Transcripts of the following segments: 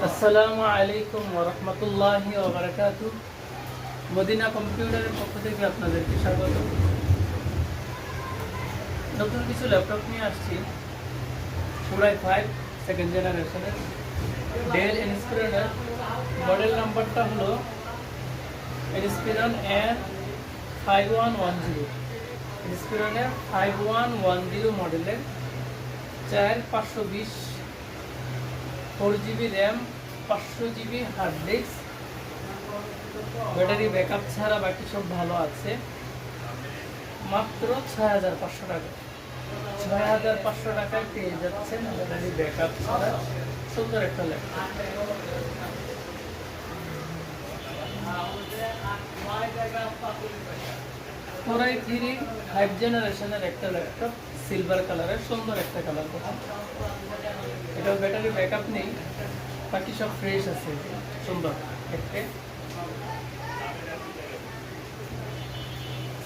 আসসালামু আলাইকুম ওয়া রাহমাতুল্লাহি ওয়া বারাকাতুহু। মদিনা কম্পিউটারের পক্ষ থেকে আপনাদেরকে স্বাগত। নতুন কিছু ল্যাপটপ নিয়ে আসছি। Core i5 সেকেন্ড জেনারেশনের ডেল ইনস্পিরনের মডেল নাম্বারটা হলো ইনস্পিরন N5110। ইনস্পিরনের 5110 মডেলের 4520 4GB RAM, 500GB hard disk, battery backup ছাড়া বাকি সব ভালো আছে। মাত্র 6500 টাকা। 6500 টাকায় পেয়ে যাচ্ছেন ব্যাটারি ব্যাকআপ ছাড়া সুন্দর একটা ল্যাপটপ। Core i3 5 জেনারেশনের একটা ল্যাপটপ, সিলভার কালারের, সুন্দর একটা কালার। এটা ব্যাটারি ব্যাকআপ নেই, বাকি সব ফ্রেশ আছে, সুন্দর দেখতে।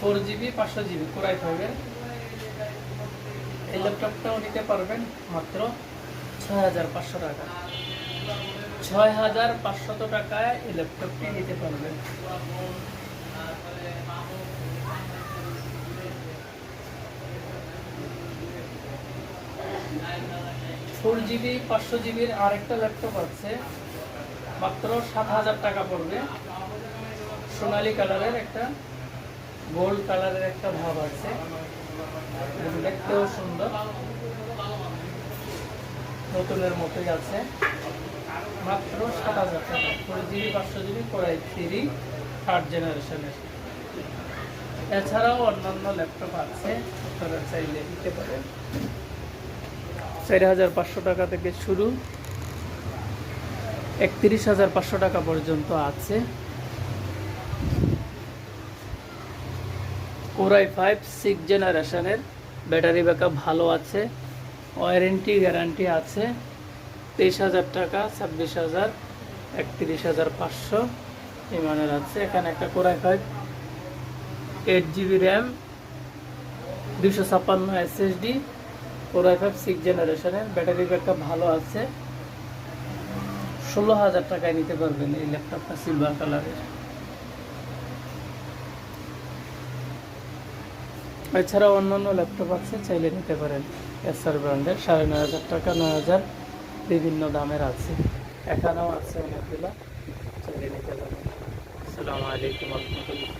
4GB 500GB Core i5 এর এই ল্যাপটপটাও নিতে পারবেন মাত্র 6500 টাকা। 6500 টাকায় এই ল্যাপটপটি নিতে পারবেন। ফোর জিবি 500GBর আরেকটা ল্যাপটপ আছে, মাত্র 7000 টাকা পড়বে। সোনালী কালারের একটা, গোল্ড কালারের একটা ভাব আছে, দেখতেও সুন্দর, নতুনের মতোই আছে। মাত্র 7000 টাকা। 4GB 500GB Core i3 third জেনারেশনের। এছাড়াও অন্যান্য ল্যাপটপ আছে, আপনারা চাইলে নিতে পারেন। 4500 টাকা থেকে শুরু, 31500 টাকা পর্যন্ত আছে। Core i5 6 জেনারেশনের, ব্যাটারি ব্যাকআপ ভালো আছে, ওয়ারেন্টি গ্যারান্টি আছে। 23000 টাকা, 26000, 31500 এই মানের আছে। এখানে একটা Core i5 8GB RAM, 256 SSD, Core i5 6 জেনারেশনের, ব্যাটারি ব্যাকআপ ভালো আছে। 16000 টাকায় নিতে পারবেন এই ল্যাপটপটা, সিলভার কালারের। এছাড়াও অন্যান্য ল্যাপটপ আছে, চাইলে নিতে পারেন। এসআর ব্র্যান্ডের 9500 টাকা, 9000, বিভিন্ন দামের আছে। এখানেও আছে অনেকগুলো, চাইলে নিতে পারেন। আসসালামু আলাইকুম ওয়া রাহমাতুল্লাহ।